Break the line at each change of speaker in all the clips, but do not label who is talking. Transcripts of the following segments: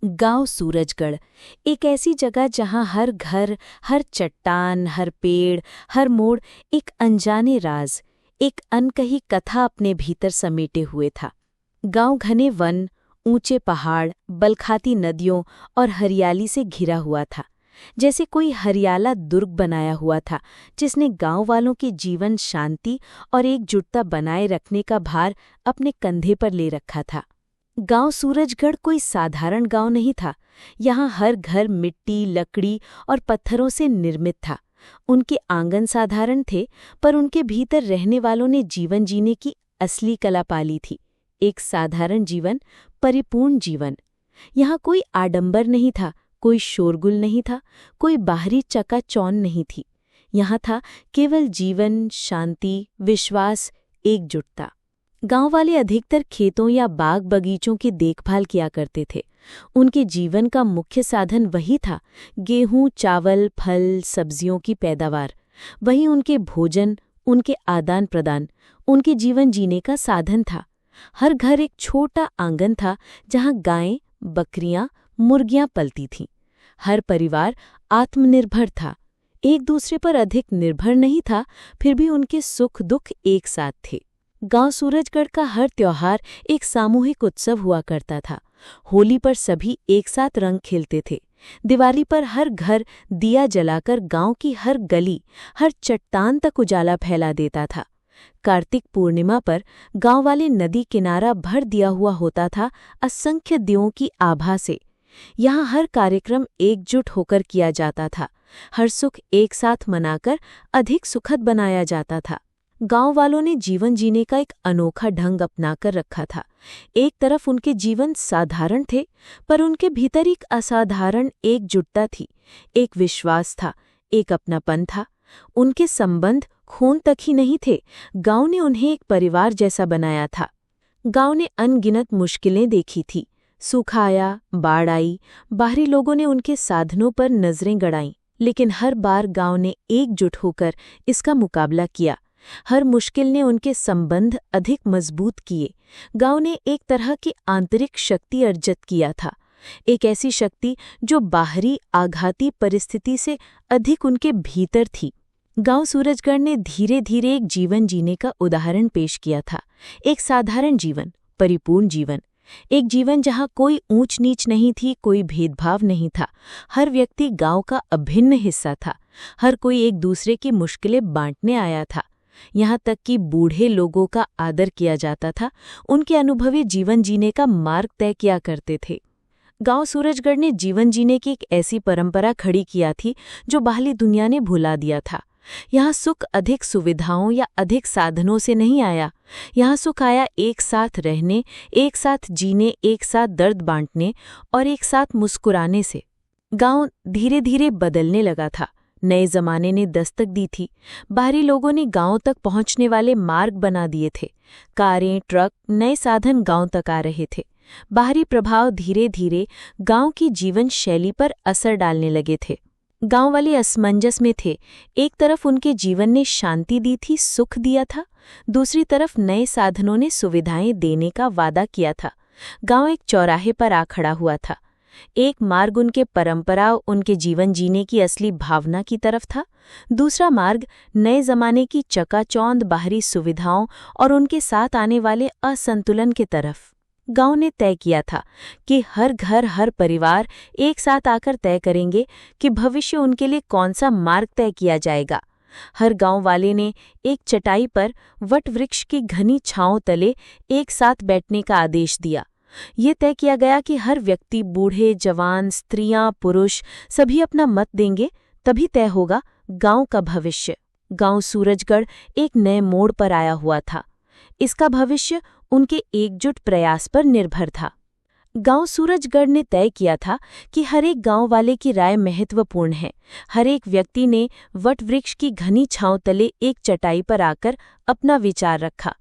गांव सूरजगढ़ एक ऐसी जगह जहां हर घर, हर चट्टान, हर पेड़, हर मोड़ एक अनजाने राज, एक अनकही कथा अपने भीतर समेटे हुए था। गांव घने वन, ऊंचे पहाड़, बलखाती नदियों और हरियाली से घिरा हुआ था। जैसे कोई हरियाला दुर्ग बनाया हुआ था जिसने गांव वालों के जीवन, शांति और एकजुटता बनाए रखने का भार अपने कंधे पर ले रखा था। गांव सूरजगढ़ कोई साधारण गांव नहीं था। यहाँ हर घर मिट्टी, लकड़ी और पत्थरों से निर्मित था। उनके आंगन साधारण थे, पर उनके भीतर रहने वालों ने जीवन जीने की असली कला पाली थी। एक साधारण जीवन, परिपूर्ण जीवन। यहाँ कोई आडंबर नहीं था, कोई शोरगुल नहीं था, कोई बाहरी चकाचौंध नहीं थी। यहाँ था केवल जीवन, शांति, विश्वास, एकजुटता। गांव वाले अधिकतर खेतों या बाग बगीचों की देखभाल किया करते थे। उनके जीवन का मुख्य साधन वही था, गेहूं, चावल, फल, सब्जियों की पैदावार। वही उनके भोजन, उनके आदान प्रदान, उनके जीवन जीने का साधन था। हर घर एक छोटा आंगन था जहां गायें, बकरियां, मुर्गियां पलती थीं। हर परिवार आत्मनिर्भर था, एक दूसरे पर अधिक निर्भर नहीं था, फिर भी उनके सुख दुख एक साथ थे। गांव सूरजगढ़ का हर त्योहार एक सामूहिक उत्सव हुआ करता था। होली पर सभी एक साथ रंग खेलते थे। दिवाली पर हर घर दिया जलाकर गांव की हर गली, हर चट्टान तक उजाला फैला देता था। कार्तिक पूर्णिमा पर गांव वाले नदी किनारा भर दिया हुआ होता था असंख्य दियों की आभा से। यहाँ हर कार्यक्रम एकजुट होकर किया जाता था। हर सुख एक साथ मनाकर अधिक सुखद बनाया जाता था। गांव वालों ने जीवन जीने का एक अनोखा ढंग अपनाकर रखा था। एक तरफ उनके जीवन साधारण थे, पर उनके भीतर एक असाधारण एकजुटता थी, एक विश्वास था, एक अपनापन था। उनके संबंध खून तक ही नहीं थे, गांव ने उन्हें एक परिवार जैसा बनाया था। गांव ने अनगिनत मुश्किलें देखी थी। सूखा आया, बाढ़ आई, बाहरी लोगों ने उनके साधनों पर नजरें गड़ाईं, लेकिन हर बार गांव ने एकजुट होकर इसका मुकाबला किया। हर मुश्किल ने उनके संबंध अधिक मजबूत किए। गांव ने एक तरह की आंतरिक शक्ति अर्जित किया था, एक ऐसी शक्ति जो बाहरी आघाती परिस्थिति से अधिक उनके भीतर थी। गांव सूरजगढ़ ने धीरे धीरे एक जीवन जीने का उदाहरण पेश किया था। एक साधारण जीवन, परिपूर्ण जीवन। एक जीवन जहां कोई ऊंच नीच नहीं थी, कोई भेदभाव नहीं था। हर व्यक्ति गांव का अभिन्न हिस्सा था। हर कोई एक दूसरे की मुश्किलें बांटने आया था। यहाँ तक कि बूढ़े लोगों का आदर किया जाता था, उनके अनुभवी जीवन जीने का मार्ग तय किया करते थे। गांव सूरजगढ़ ने जीवन जीने की एक ऐसी परंपरा खड़ी किया थी जो बाहरी दुनिया ने भुला दिया था। यहाँ सुख अधिक सुविधाओं या अधिक साधनों से नहीं आया। यहाँ सुख आया एक साथ रहने, एक साथ जीने, एक साथ दर्द बांटने और एक साथ मुस्कुराने से। गांव धीरे धीरे बदलने लगा था। नए जमाने ने दस्तक दी थी। बाहरी लोगों ने गांव तक पहुंचने वाले मार्ग बना दिए थे। कारें, ट्रक, नए साधन गांव तक आ रहे थे। बाहरी प्रभाव धीरे धीरे गांव की जीवन शैली पर असर डालने लगे थे। गांव वाले असमंजस में थे। एक तरफ उनके जीवन ने शांति दी थी, सुख दिया था। दूसरी तरफ नए साधनों ने सुविधाएं देने का वादा किया था। गांव एक चौराहे पर आ खड़ा हुआ था। एक मार्ग उनके परंपरा, उनके जीवन जीने की असली भावना की तरफ था। दूसरा मार्ग नए जमाने की चकाचौंध, बाहरी सुविधाओं और उनके साथ आने वाले असंतुलन की तरफ। गांव ने तय किया था कि हर घर, हर परिवार एक साथ आकर तय करेंगे कि भविष्य उनके लिए कौन सा मार्ग तय किया जाएगा। हर गांव वाले ने एक चटाई पर वट वृक्ष की घनी छांव तले एक साथ बैठने का आदेश दिया। ये तय किया गया कि हर व्यक्ति, बूढ़े, जवान, स्त्रियां, पुरुष, सभी अपना मत देंगे, तभी तय होगा गांव का भविष्य। गांव सूरजगढ़ एक नए मोड़ पर आया हुआ था। इसका भविष्य उनके एकजुट प्रयास पर निर्भर था। गांव सूरजगढ़ ने तय किया था कि हर एक गांव वाले की राय महत्वपूर्ण है। हर एक व्यक्ति ने वट वृक्ष की घनी छांव तले एक चटाई पर आकर अपना विचार रखा।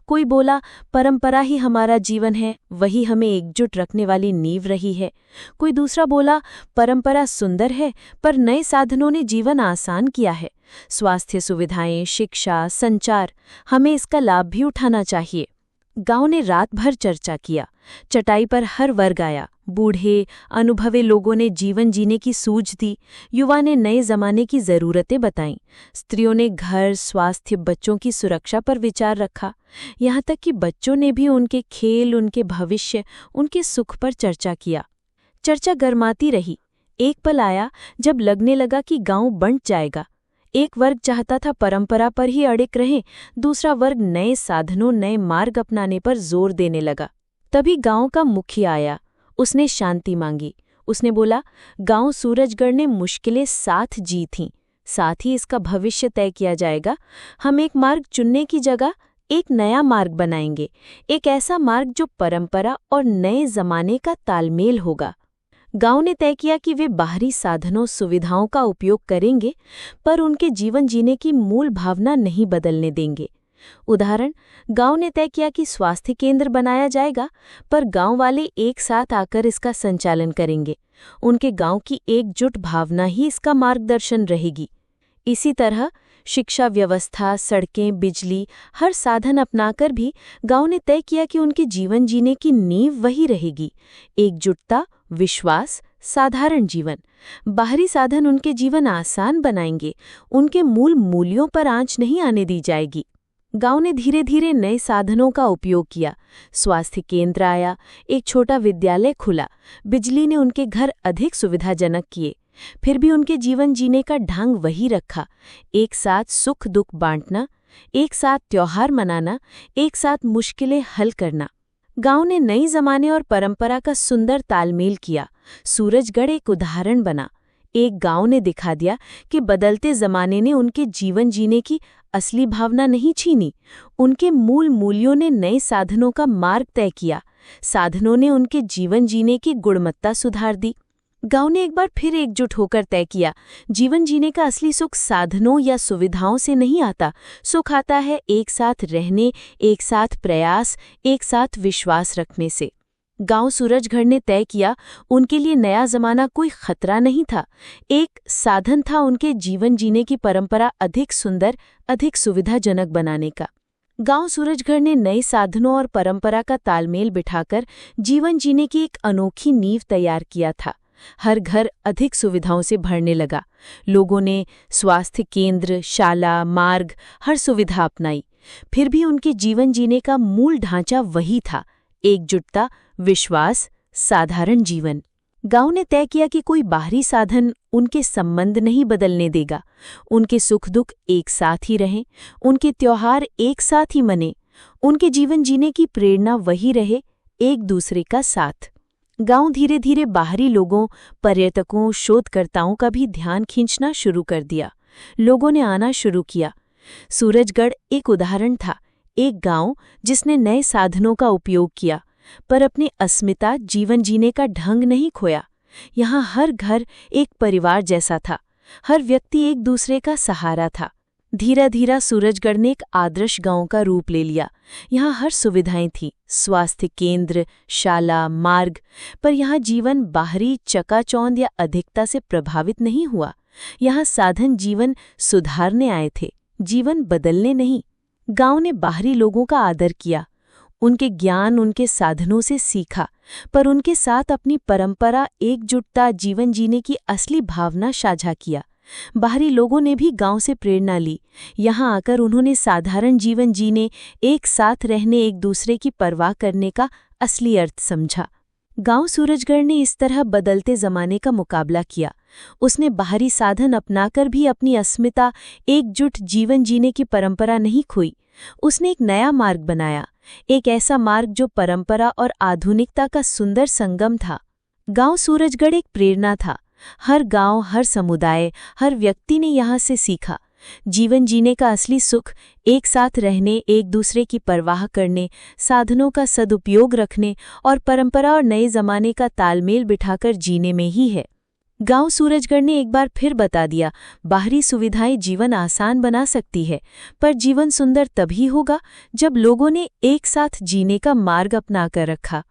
कोई बोला, परंपरा ही हमारा जीवन है, वही हमें एकजुट रखने वाली नींव रही है। कोई दूसरा बोला, परंपरा सुंदर है, पर नए साधनों ने जीवन आसान किया है। स्वास्थ्य सुविधाएं, शिक्षा, संचार, हमें इसका लाभ भी उठाना चाहिए। गांव ने रात भर चर्चा किया। चटाई पर हर वर्ग आया, बूढ़े अनुभवी लोगों ने जीवन जीने की सूझ दी, युवा ने नए जमाने की ज़रूरतें बताईं, स्त्रियों ने घर, स्वास्थ्य, बच्चों की सुरक्षा पर विचार रखा, यहाँ तक कि बच्चों ने भी उनके खेल, उनके भविष्य, उनके सुख पर चर्चा किया। चर्चा गर्माती रही। एक पल आया जब लगने लगा कि गांव बंट जाएगा। एक वर्ग चाहता था परंपरा पर ही अड़िग रहे, दूसरा वर्ग नए साधनों, नए मार्ग अपनाने पर जोर देने लगा। तभी गांव का मुखिया आया। उसने शांति मांगी। उसने बोला, गांव सूरजगढ़ ने मुश्किलें साथ जी थीं, साथ ही इसका भविष्य तय किया जाएगा। हम एक मार्ग चुनने की जगह एक नया मार्ग बनाएंगे, एक ऐसा मार्ग जो परंपरा और नए जमाने का तालमेल होगा। गांव ने तय किया कि वे बाहरी साधनों, सुविधाओं का उपयोग करेंगे, पर उनके जीवन जीने की मूल भावना नहीं बदलने देंगे। उदाहरण, गांव ने तय किया कि स्वास्थ्य केंद्र बनाया जाएगा, पर गांव वाले एक साथ आकर इसका संचालन करेंगे। उनके गांव की एकजुट भावना ही इसका मार्गदर्शन रहेगी। इसी तरह शिक्षा व्यवस्था, सड़कें, बिजली, हर साधन अपनाकर भी गांव ने तय किया कि उनके जीवन जीने की नींव वही रहेगी, एकजुटता, विश्वास, साधारण जीवन। बाहरी साधन उनके जीवन आसान बनाएंगे, उनके मूल मूल्यों पर आंच नहीं आने दी जाएगी। गांव ने धीरे धीरे नए साधनों का उपयोग किया। स्वास्थ्य केंद्र आया, एक छोटा विद्यालय खुला, बिजली ने उनके घर अधिक सुविधाजनक किए। फिर भी उनके जीवन जीने का ढंग वही रखा, एक साथ सुख दुख बांटना, एक साथ त्योहार मनाना, एक साथ मुश्किलें हल करना। गांव ने नई जमाने और परंपरा का सुंदर तालमेल किया। सूरजगढ़ एक उदाहरण बना। एक गांव ने दिखा दिया कि बदलते जमाने ने उनके जीवन जीने की असली भावना नहीं छीनी, उनके मूल मूल्यों ने नए साधनों का मार्ग तय किया। साधनों ने उनके जीवन जीने की गुणवत्ता सुधार दी। गांव ने एक बार फिर एकजुट होकर तय किया, जीवन जीने का असली सुख साधनों या सुविधाओं से नहीं आता। सुख आता है एक साथ रहने, एक साथ प्रयास, एक साथ विश्वास रखने से। गांव सूरजगढ़ ने तय किया, उनके लिए नया जमाना कोई खतरा नहीं था, एक साधन था उनके जीवन जीने की परंपरा अधिक सुंदर, अधिक सुविधाजनक बनाने का। गांव सूरजगढ़ ने नए साधनों और परंपरा का तालमेल बिठाकर जीवन जीने की एक अनोखी नींव तैयार किया था। हर घर अधिक सुविधाओं से भरने लगा। लोगों ने स्वास्थ्य केंद्र, शाला, मार्ग, हर सुविधा अपनाई। फिर भी उनके जीवन जीने का मूल ढांचा वही था, एकजुटता, विश्वास, साधारण जीवन। गांव ने तय किया कि कोई बाहरी साधन उनके संबंध नहीं बदलने देगा। उनके सुख दुख एक साथ ही रहें, उनके त्योहार एक साथ ही मने, उनके जीवन जीने की प्रेरणा वही रहे, एक दूसरे का साथ। गांव धीरे धीरे बाहरी लोगों, पर्यटकों, शोधकर्ताओं का भी ध्यान खींचना शुरू कर दिया। लोगों ने आना शुरू किया। सूरजगढ़ एक उदाहरण था, एक गांव जिसने नए साधनों का उपयोग किया, पर अपनी अस्मिता, जीवन जीने का ढंग नहीं खोया। यहाँ हर घर एक परिवार जैसा था, हर व्यक्ति एक दूसरे का सहारा था। धीरे धीरे सूरजगढ़ ने एक आदर्श गांव का रूप ले लिया। यहाँ हर सुविधाएं थीं, स्वास्थ्य केंद्र, शाला, मार्ग, पर यहाँ जीवन बाहरी चकाचौंध या अधिकता से प्रभावित नहीं हुआ। यहाँ साधन जीवन सुधारने आए थे, जीवन बदलने नहीं। गांव ने बाहरी लोगों का आदर किया, उनके ज्ञान, उनके साधनों से सीखा, पर उनके साथ अपनी परंपरा, एकजुटता, जीवन जीने की असली भावना साझा किया। बाहरी लोगों ने भी गांव से प्रेरणा ली। यहाँ आकर उन्होंने साधारण जीवन जीने, एक साथ रहने, एक दूसरे की परवाह करने का असली अर्थ समझा। गांव सूरजगढ़ ने इस तरह बदलते जमाने का मुकाबला किया। उसने बाहरी साधन अपनाकर भी अपनी अस्मिता, एकजुट जीवन जीने की परंपरा नहीं खोई। उसने एक नया मार्ग बनाया, एक ऐसा मार्ग जो परंपरा और आधुनिकता का सुंदर संगम था। गांव सूरजगढ़ एक प्रेरणा था। हर गांव, हर समुदाय, हर व्यक्ति ने यहाँ से सीखा, जीवन जीने का असली सुख एक साथ रहने, एक दूसरे की परवाह करने, साधनों का सदुपयोग रखने और परंपरा और नए जमाने का तालमेल बिठाकर जीने में ही है। गांव सूरजगढ़ ने एक बार फिर बता दिया, बाहरी सुविधाएं जीवन आसान बना सकती है, पर जीवन सुंदर तभी होगा जब लोगों ने एक साथ जीने का मार्ग अपनाकर रखा।